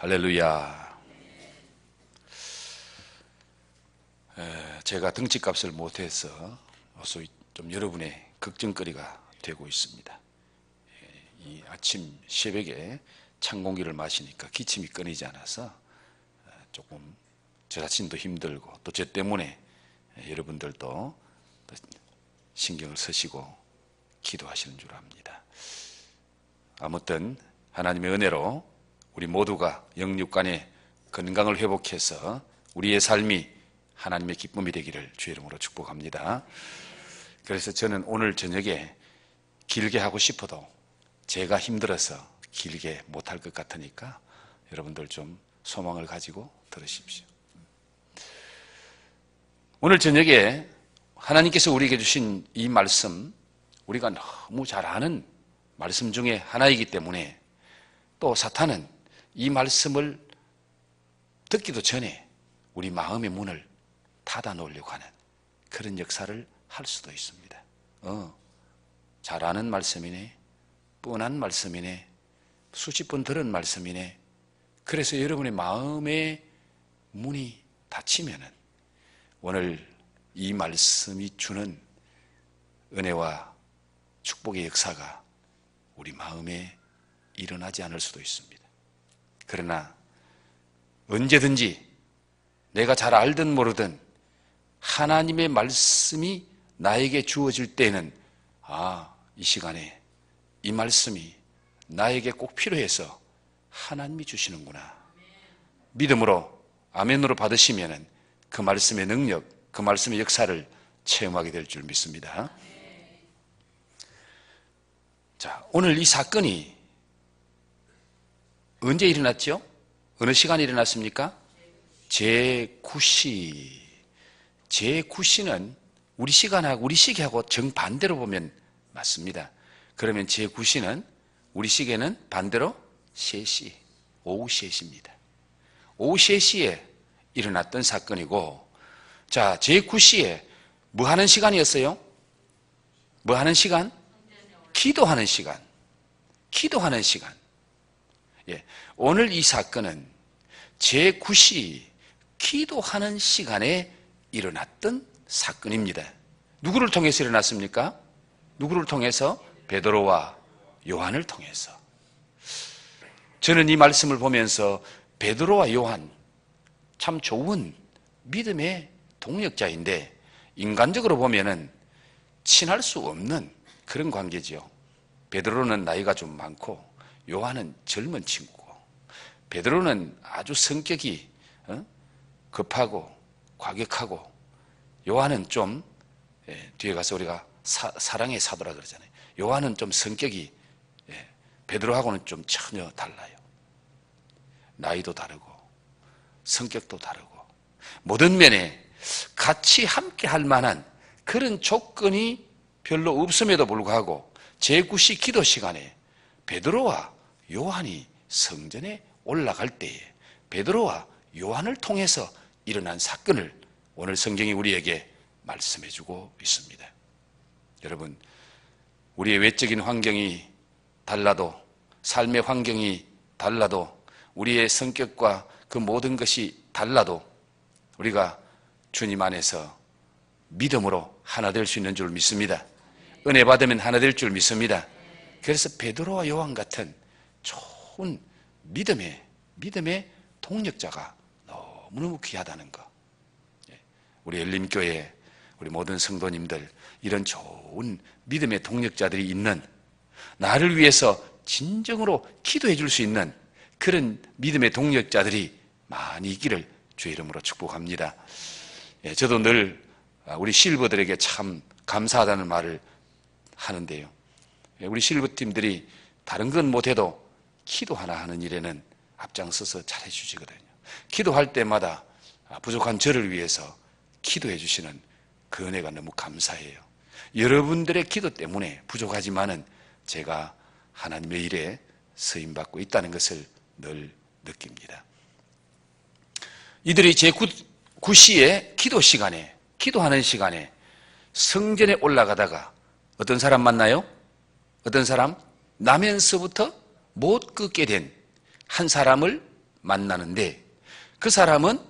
할렐루야. 제가 등치값을 못해서 소위 좀 여러분의 걱정거리가 되고 있습니다. 이 아침 새벽에 찬 공기를 마시니까 기침이 끊이지 않아서 조금 저 자신도 힘들고 또 저 때문에 여러분들도 신경을 쓰시고 기도하시는 줄 압니다. 아무튼 하나님의 은혜로 우리 모두가 영육간의 건강을 회복해서 우리의 삶이 하나님의 기쁨이 되기를 주의 이름으로 축복합니다. 그래서 저는 오늘 저녁에 길게 하고 싶어도 제가 힘들어서 길게 못할 것 같으니까 여러분들 좀 소망을 가지고 들으십시오. 오늘 저녁에 하나님께서 우리에게 주신 이 말씀, 우리가 너무 잘 아는 말씀 중에 하나이기 때문에 또 사탄은 이 말씀을 듣기도 전에 우리 마음의 문을 닫아 놓으려고 하는 그런 역사를 할 수도 있습니다. 잘 아는 말씀이네, 뻔한 말씀이네, 수십 번 들은 말씀이네. 그래서 여러분의 마음의 문이 닫히면은 오늘 이 말씀이 주는 은혜와 축복의 역사가 우리 마음에 일어나지 않을 수도 있습니다. 그러나 언제든지 내가 잘 알든 모르든 하나님의 말씀이 나에게 주어질 때에는 이 시간에 이 말씀이 나에게 꼭 필요해서 하나님이 주시는구나. 믿음으로 아멘으로 받으시면은 그 말씀의 능력, 그 말씀의 역사를 체험하게 될 줄 믿습니다. 자, 오늘 이 사건이 언제 일어났죠? 어느 시간에 일어났습니까? 제9시. 제9시는 우리 시간하고 우리 시계하고 정반대로 보면 맞습니다. 그러면 제9시는 우리 시계는 반대로 3시, 오후 3시입니다. 오후 3시에 일어났던 사건이고, 자, 제9시에 뭐 하는 시간이었어요? 뭐 하는 시간? 기도하는 시간. 기도하는 시간. 예, 오늘 이 사건은 제9시 기도하는 시간에 일어났던 사건입니다. 누구를 통해서 일어났습니까? 누구를 통해서? 베드로와 요한을 통해서. 저는 이 말씀을 보면서 베드로와 요한 참 좋은 믿음의 동력자인데 인간적으로 보면은 친할 수 없는 그런 관계지요. 베드로는 나이가 좀 많고 요한은 젊은 친구고, 베드로는 아주 성격이 급하고 과격하고, 요한은 좀 뒤에 가서 우리가 사랑의 사도라 그러잖아요. 요한은 좀 성격이 베드로하고는 좀 전혀 달라요. 나이도 다르고 성격도 다르고 모든 면에 같이 함께 할 만한 그런 조건이 별로 없음에도 불구하고 제9시 기도 시간에 베드로와 요한이 성전에 올라갈 때에 베드로와 요한을 통해서 일어난 사건을 오늘 성경이 우리에게 말씀해 주고 있습니다. 여러분, 우리의 외적인 환경이 달라도, 삶의 환경이 달라도, 우리의 성격과 그 모든 것이 달라도 우리가 주님 안에서 믿음으로 하나 될 수 있는 줄 믿습니다. 은혜 받으면 하나 될 줄 믿습니다. 그래서 베드로와 요한 같은 좋은 믿음의 동력자가 너무너무 귀하다는 것. 우리 엘림교회, 우리 모든 성도님들, 이런 좋은 믿음의 동력자들이 있는, 나를 위해서 진정으로 기도해 줄 수 있는 그런 믿음의 동력자들이 많이 있기를 주의 이름으로 축복합니다. 저도 늘 우리 실버들에게 참 감사하다는 말을 하는데요. 우리 실버팀들이 다른 건 못해도 기도 하나 하는 일에는 앞장서서 잘해 주시거든요. 기도할 때마다 부족한 저를 위해서 기도해 주시는 그 은혜가 너무 감사해요. 여러분들의 기도 때문에 부족하지만은 제가 하나님의 일에 쓰임받고 있다는 것을 늘 느낍니다. 이들이 제9시에 기도 시간에, 기도하는 시간에 성전에 올라가다가 어떤 사람 만나요? 어떤 사람? 나면서부터 못 걷게 된 한 사람을 만나는데 그 사람은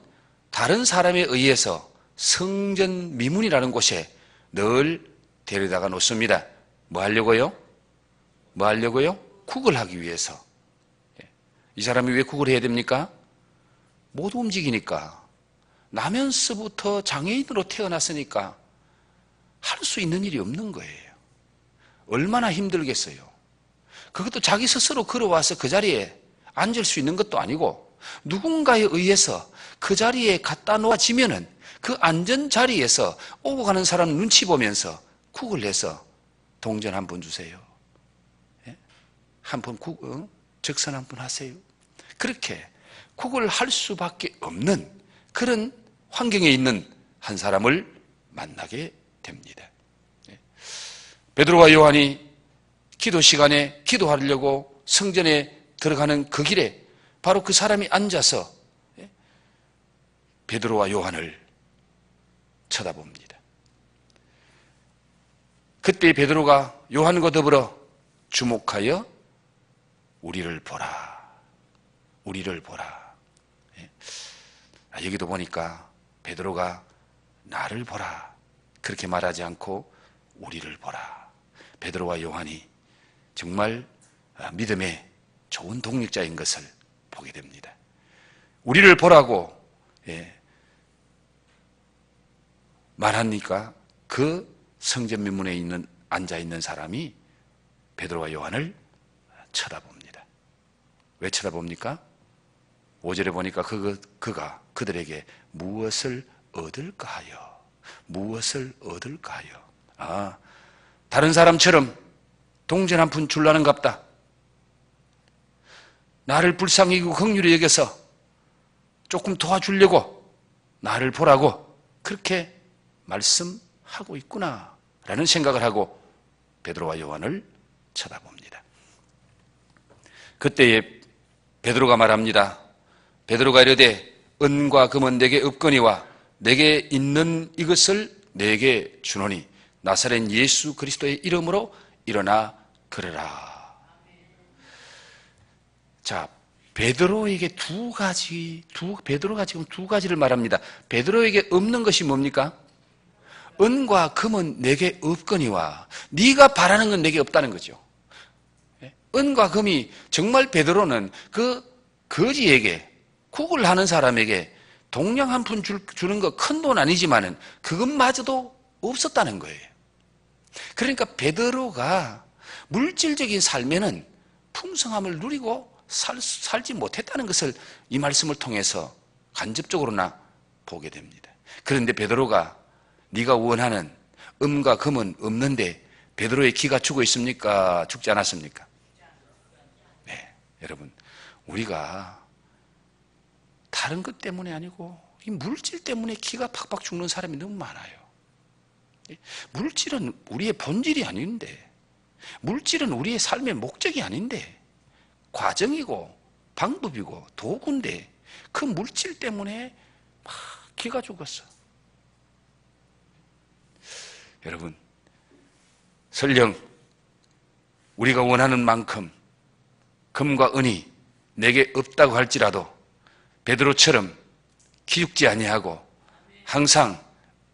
다른 사람에 의해서 성전 미문이라는 곳에 늘 데려다가 놓습니다. 뭐 하려고요? 뭐 하려고요? 쿡을 하기 위해서. 이 사람이 왜 쿡을 해야 됩니까? 못 움직이니까. 나면서부터 장애인으로 태어났으니까 할 수 있는 일이 없는 거예요. 얼마나 힘들겠어요. 그것도 자기 스스로 걸어와서 그 자리에 앉을 수 있는 것도 아니고 누군가에 의해서 그 자리에 갖다 놓아지면은 그 안전 자리에서 오고 가는 사람 눈치 보면서 쿡을 해서 동전 한 번 주세요. 한 번 적선 한 번 하세요. 그렇게 쿡을 할 수밖에 없는 그런 환경에 있는 한 사람을 만나게 됩니다. 베드로와 요한이 기도 시간에 기도하려고 성전에 들어가는 그 길에 바로 그 사람이 앉아서 베드로와 요한을 쳐다봅니다. 그때 베드로가 요한과 더불어 주목하여 우리를 보라, 우리를 보라. 여기도 보니까 베드로가 나를 보라 그렇게 말하지 않고 우리를 보라. 베드로와 요한이 정말 믿음의 좋은 동력자인 것을 보게 됩니다. 우리를 보라고 말하니까 그 성전 민문에 앉아있는 사람이 베드로와 요한을 쳐다봅니다. 왜 쳐다봅니까? 5절에 보니까 그가 그들에게 무엇을 얻을까 하여, 무엇을 얻을까 하여. 다른 사람처럼 동전 한 푼 줄라는 갑다. 나를 불쌍히 여기고 긍휼히 여겨서 조금 도와주려고 나를 보라고 그렇게 말씀하고 있구나 라는 생각을 하고 베드로와 요한을 쳐다봅니다. 그때에 베드로가 말합니다. 베드로가 이르되 은과 금은 내게 없거니와 내게 있는 이것을 내게 주노니 나사렛 예수 그리스도의 이름으로 일어나 걸으라. 자, 베드로에게 베드로가 지금 두 가지를 말합니다. 베드로에게 없는 것이 뭡니까? 은과 금은 내게 없거니와 네가 바라는 건 내게 없다는 거죠. 은과 금이 정말 베드로는 그 거지에게 쿡을 하는 사람에게 동량 한 푼 주는 거 큰 돈 아니지만은 그것마저도 없었다는 거예요. 그러니까 베드로가 물질적인 삶에는 풍성함을 누리고 살지 못했다는 것을 이 말씀을 통해서 간접적으로나 보게 됩니다. 그런데 베드로가 네가 원하는 음과 금은 없는데 베드로의 기가 죽어 있습니까? 죽지 않았습니까? 네, 여러분 우리가 다른 것 때문에 아니고 이 물질 때문에 기가 팍팍 죽는 사람이 너무 많아요. 물질은 우리의 본질이 아닌데, 물질은 우리의 삶의 목적이 아닌데, 과정이고 방법이고 도구인데 그 물질 때문에 막 기가 죽었어. 여러분, 설령 우리가 원하는 만큼 금과 은이 내게 없다고 할지라도 베드로처럼 기죽지 아니하고 항상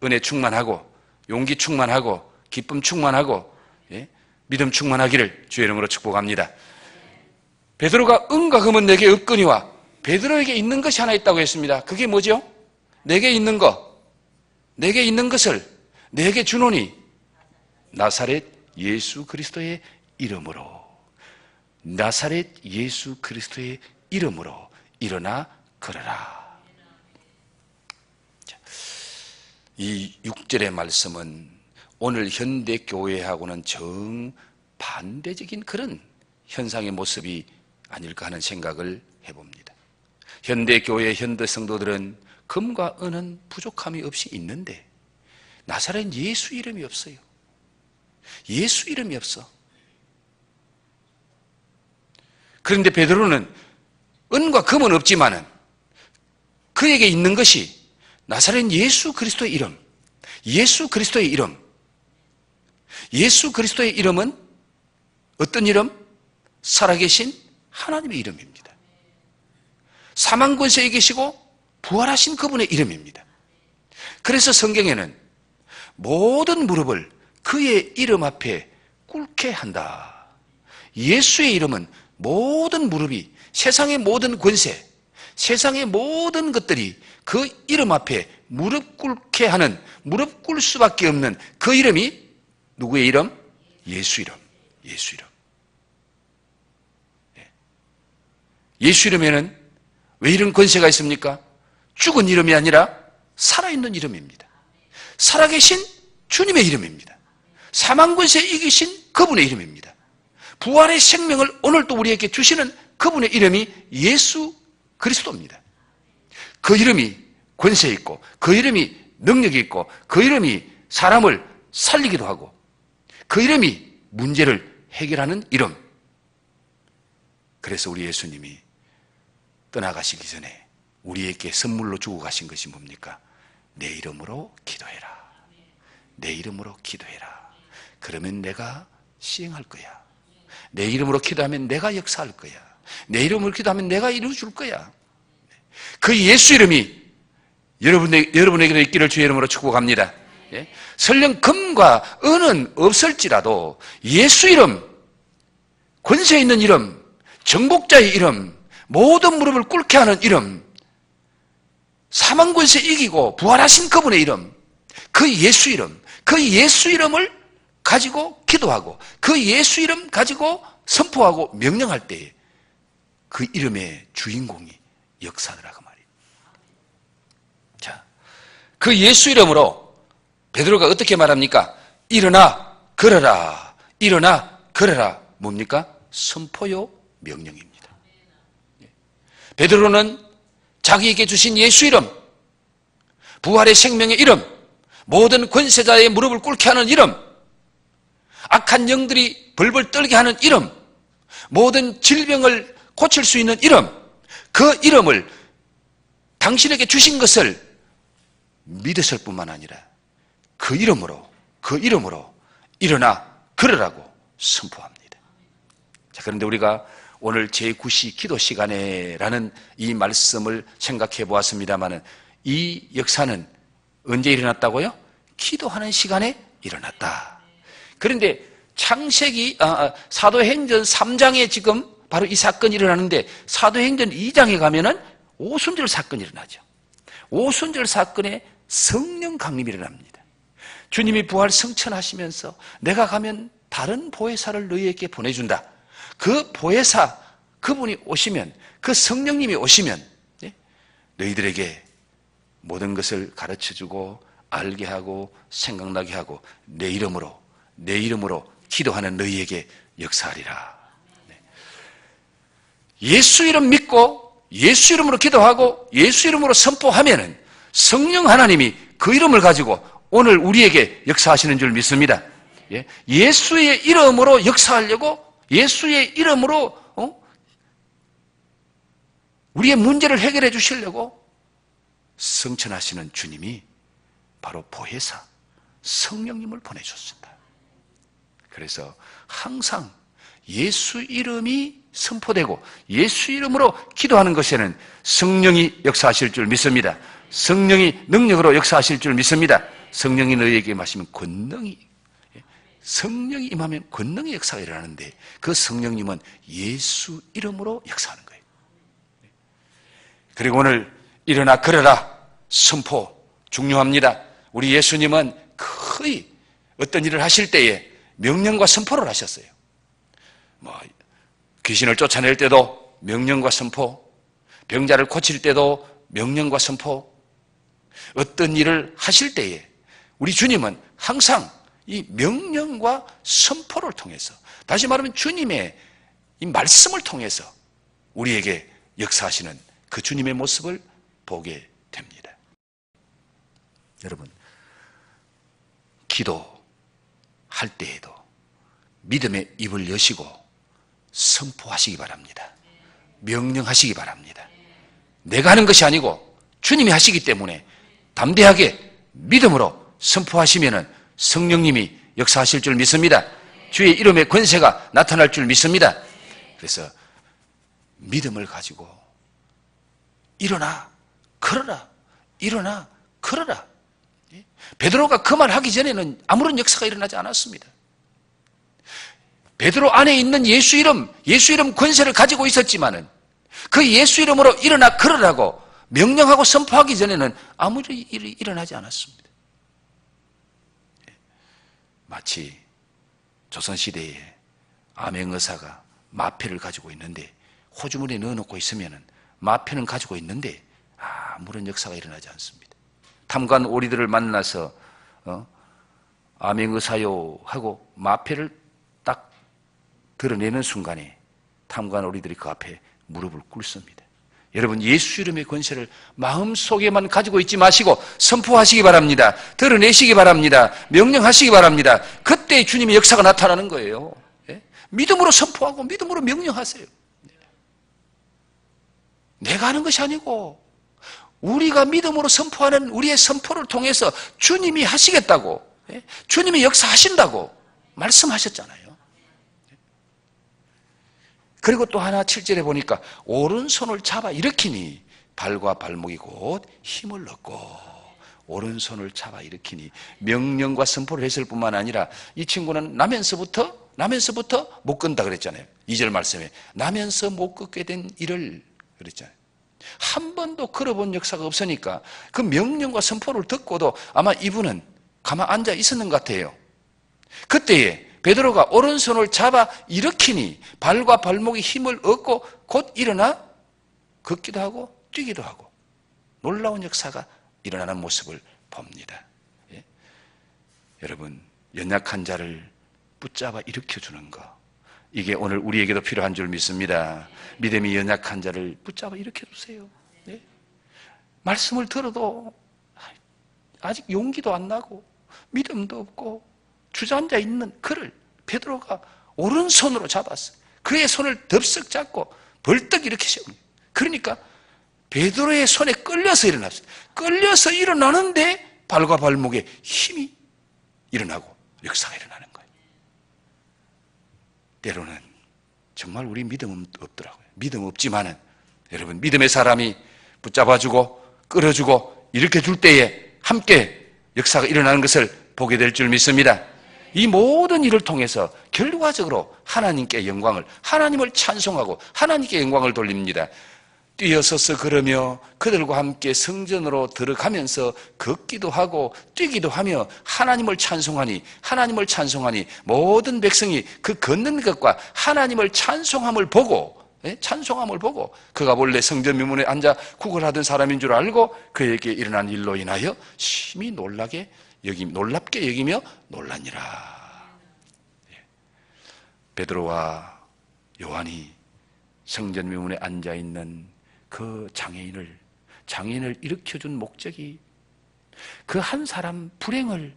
은혜 충만하고 용기 충만하고 기쁨 충만하고 믿음 충만하기를 주의 이름으로 축복합니다. 베드로가 은과 금은 내게 없거니와 베드로에게 있는 것이 하나 있다고 했습니다. 그게 뭐죠? 내게 있는 것, 내게 있는 것을 내게 주노니 나사렛 예수 그리스도의 이름으로, 나사렛 예수 그리스도의 이름으로 일어나 걸어라. 이 6절의 말씀은 오늘 현대 교회하고는 정반대적인 그런 현상의 모습이 아닐까 하는 생각을 해봅니다. 현대 교회 현대 성도들은 금과 은은 부족함이 없이 있는데 나사렛 예수 이름이 없어요. 예수 이름이 없어. 그런데 베드로는 은과 금은 없지만은 그에게 있는 것이 나사렛 예수 그리스도의 이름, 예수 그리스도의 이름. 예수 그리스도의 이름은 어떤 이름? 살아계신 하나님의 이름입니다. 사망 권세에 이기시고 부활하신 그분의 이름입니다. 그래서 성경에는 모든 무릎을 그의 이름 앞에 꿇게 한다. 예수의 이름은 모든 무릎이, 세상의 모든 권세, 세상의 모든 것들이 그 이름 앞에 무릎 꿇게 하는, 무릎 꿇을 수밖에 없는 그 이름이 누구의 이름? 예수 이름. 예수 이름. 예수 이름에는 왜 이런 권세가 있습니까? 죽은 이름이 아니라 살아있는 이름입니다. 살아계신 주님의 이름입니다. 사망 권세에 이기신 그분의 이름입니다. 부활의 생명을 오늘 또 우리에게 주시는 그분의 이름이 예수 그리스도입니다. 그 이름이 권세 있고, 그 이름이 능력이 있고, 그 이름이 사람을 살리기도 하고, 그 이름이 문제를 해결하는 이름. 그래서 우리 예수님이 떠나가시기 전에 우리에게 선물로 주고 가신 것이 뭡니까? 내 이름으로 기도해라. 내 이름으로 기도해라. 그러면 내가 시행할 거야. 내 이름으로 기도하면 내가 역사할 거야. 내 이름으로 기도하면 내가 이루어줄 거야. 그 예수 이름이 여러분에게도 있기를 주의 이름으로 축복합니다. 설령 금과 은은 없을지라도 예수 이름, 권세 있는 이름, 정복자의 이름, 모든 무릎을 꿇게 하는 이름, 사망 권세 이기고 부활하신 그분의 이름, 그 예수 이름, 그 예수 이름을 가지고 기도하고 그 예수 이름 가지고 선포하고 명령할 때에 그 이름의 주인공이 역사하더라고 말이에요. 자, 그 예수 이름으로 베드로가 어떻게 말합니까? 일어나 걸어라. 일어나 걸어라. 뭡니까? 선포요 명령입니다. 베드로는 자기에게 주신 예수 이름, 부활의 생명의 이름, 모든 권세자의 무릎을 꿇게 하는 이름, 악한 영들이 벌벌 떨게 하는 이름, 모든 질병을 고칠 수 있는 이름, 그 이름을 당신에게 주신 것을 믿었을 뿐만 아니라 그 이름으로 일어나 걸으라고 선포합니다. 자, 그런데 우리가 오늘 제9시 기도 시간에라는 이 말씀을 생각해 보았습니다마는 이 역사는 언제 일어났다고요? 기도하는 시간에 일어났다. 그런데 창세기, 사도행전 3장에 지금 바로 이 사건이 일어나는데 사도행전 2장에 가면은 오순절 사건이 일어나죠. 오순절 사건에 성령 강림이 일어납니다. 주님이 부활 성천하시면서 내가 가면 다른 보혜사를 너희에게 보내준다. 그 보혜사, 그분이 오시면, 그 성령님이 오시면 너희들에게 모든 것을 가르쳐주고 알게 하고 생각나게 하고 내 이름으로 기도하는 너희에게 역사하리라. 예수 이름 믿고 예수 이름으로 기도하고 예수 이름으로 선포하면은 성령 하나님이 그 이름을 가지고 오늘 우리에게 역사하시는 줄 믿습니다. 예수의 이름으로 역사하려고 예수의 이름으로 우리의 문제를 해결해 주시려고 성천하시는 주님이 바로 보혜사 성령님을 보내줬습니다. 그래서 항상 예수 이름이 선포되고 예수 이름으로 기도하는 것에는 성령이 역사하실 줄 믿습니다. 성령이 능력으로 역사하실 줄 믿습니다. 성령이 너희에게 마시면 권능이, 성령이 임하면 권능의 역사가 일어나는데 그 성령님은 예수 이름으로 역사하는 거예요. 그리고 오늘 일어나 걸어라 선포 중요합니다. 우리 예수님은 거의 어떤 일을 하실 때에 명령과 선포를 하셨어요. 귀신을 쫓아낼 때도 명령과 선포, 병자를 고칠 때도 명령과 선포, 어떤 일을 하실 때에 우리 주님은 항상 이 명령과 선포를 통해서, 다시 말하면 주님의 이 말씀을 통해서 우리에게 역사하시는 그 주님의 모습을 보게 됩니다. 여러분, 기도할 때에도 믿음의 입을 여시고 선포하시기 바랍니다. 명령하시기 바랍니다. 내가 하는 것이 아니고 주님이 하시기 때문에 담대하게 믿음으로 선포하시면은 성령님이 역사하실 줄 믿습니다. 주의 이름의 권세가 나타날 줄 믿습니다. 그래서 믿음을 가지고 일어나 걸어라, 일어나 걸어라. 베드로가 그 말 하기 전에는 아무런 역사가 일어나지 않았습니다. 베드로 안에 있는 예수 이름 권세를 가지고 있었지만은 그 예수 이름으로 일어나 걸으라고 명령하고 선포하기 전에는 아무 일이 일어나지 않았습니다. 마치 조선시대에 암행의사가 마패를 가지고 있는데 호주머니에 넣어놓고 있으면 마패는 가지고 있는데 아무런 역사가 일어나지 않습니다. 탐관 오리들을 만나서 암행의사요 하고 마패를 딱 드러내는 순간에 탐관 오리들이 그 앞에 무릎을 꿇습니다. 여러분, 예수 이름의 권세를 마음속에만 가지고 있지 마시고 선포하시기 바랍니다. 드러내시기 바랍니다. 명령하시기 바랍니다. 그때 주님의 역사가 나타나는 거예요. 믿음으로 선포하고 믿음으로 명령하세요. 내가 하는 것이 아니고 우리가 믿음으로 선포하는 우리의 선포를 통해서 주님이 하시겠다고, 주님이 역사하신다고 말씀하셨잖아요. 그리고 또 하나 7절에 보니까 오른손을 잡아 일으키니 발과 발목이 곧 힘을 얻고, 오른손을 잡아 일으키니 명령과 선포를 했을 뿐만 아니라 이 친구는 나면서부터 못 끈다 그랬잖아요. 2절 말씀에 나면서 못 걷게 된 일을 그랬잖아요. 한 번도 걸어본 역사가 없으니까 그 명령과 선포를 듣고도 아마 이분은 가만 앉아 있었는 것 같아요. 그때에 베드로가 오른손을 잡아 일으키니 발과 발목에 힘을 얻고 곧 일어나 걷기도 하고 뛰기도 하고 놀라운 역사가 일어나는 모습을 봅니다. 예? 여러분, 연약한 자를 붙잡아 일으켜주는 거, 이게 오늘 우리에게도 필요한 줄 믿습니다. 믿음이 연약한 자를 붙잡아 일으켜주세요. 예? 말씀을 들어도 아직 용기도 안 나고 믿음도 없고 주저앉아 있는 그를 베드로가 오른손으로 잡았어요. 그의 손을 덥석 잡고 벌떡 일으켜 세웁니다. 그러니까 베드로의 손에 끌려서 일어났어요. 끌려서 일어나는데 발과 발목에 힘이 일어나고 역사가 일어나는 거예요. 때로는 정말 우리 믿음 없더라고요. 믿음 없지만은 여러분, 믿음의 사람이 붙잡아주고 끌어주고 일으켜줄 때에 함께 역사가 일어나는 것을 보게 될 줄 믿습니다. 이 모든 일을 통해서 결과적으로 하나님께 영광을, 하나님을 찬송하고 하나님께 영광을 돌립니다. 뛰어서서 걸으며 그들과 함께 성전으로 들어가면서 걷기도 하고 뛰기도 하며 하나님을 찬송하니 모든 백성이 그 걷는 것과 하나님을 찬송함을 보고 그가 원래 성전 미문에 앉아 구걸하던 사람인 줄 알고 그에게 일어난 일로 인하여 심히 놀랍게 여기며 놀라니라. 베드로와 요한이 성전 미문에 앉아 있는 그 장애인을 일으켜준 목적이 그 한 사람 불행을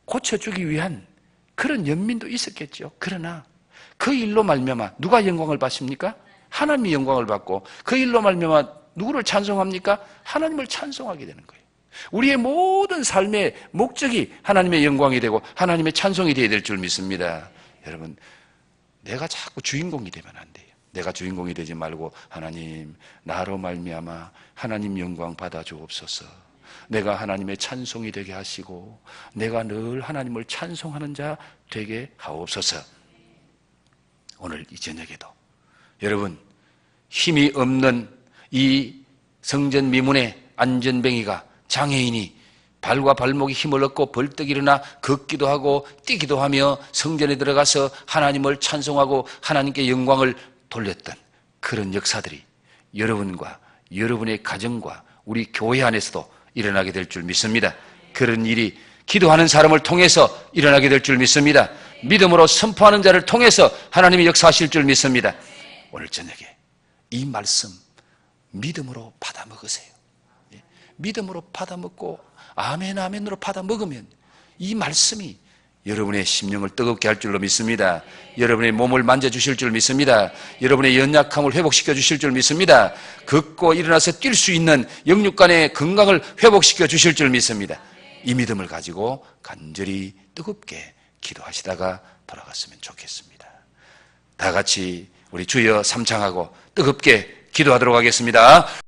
고쳐주기 위한 그런 연민도 있었겠죠. 그러나 그 일로 말미암아 누가 영광을 받습니까? 하나님이 영광을 받고 그 일로 말미암아 누구를 찬송합니까? 하나님을 찬송하게 되는 거예요. 우리의 모든 삶의 목적이 하나님의 영광이 되고 하나님의 찬송이 되어야 될 줄 믿습니다. 여러분, 내가 자꾸 주인공이 되면 안 돼요. 내가 주인공이 되지 말고 하나님, 나로 말미암아 하나님 영광 받아 주옵소서. 내가 하나님의 찬송이 되게 하시고 내가 늘 하나님을 찬송하는 자 되게 하옵소서. 오늘 이 저녁에도 여러분, 힘이 없는 이 성전 미문의 안전뱅이가, 장애인이 발과 발목에 힘을 얻고 벌떡 일어나 걷기도 하고 뛰기도 하며 성전에 들어가서 하나님을 찬송하고 하나님께 영광을 돌렸던 그런 역사들이 여러분과 여러분의 가정과 우리 교회 안에서도 일어나게 될 줄 믿습니다. 그런 일이 기도하는 사람을 통해서 일어나게 될 줄 믿습니다. 믿음으로 선포하는 자를 통해서 하나님이 역사하실 줄 믿습니다. 오늘 저녁에 이 말씀 믿음으로 받아 먹으세요. 믿음으로 받아 먹고 아멘 아멘으로 받아 먹으면 이 말씀이 여러분의 심령을 뜨겁게 할 줄로 믿습니다. 여러분의 몸을 만져주실 줄 믿습니다. 여러분의 연약함을 회복시켜 주실 줄 믿습니다. 걷고 일어나서 뛸 수 있는 영육간의 건강을 회복시켜 주실 줄 믿습니다. 이 믿음을 가지고 간절히 뜨겁게 기도하시다가 돌아갔으면 좋겠습니다. 다 같이 우리 주여 삼창하고 뜨겁게 기도하도록 하겠습니다.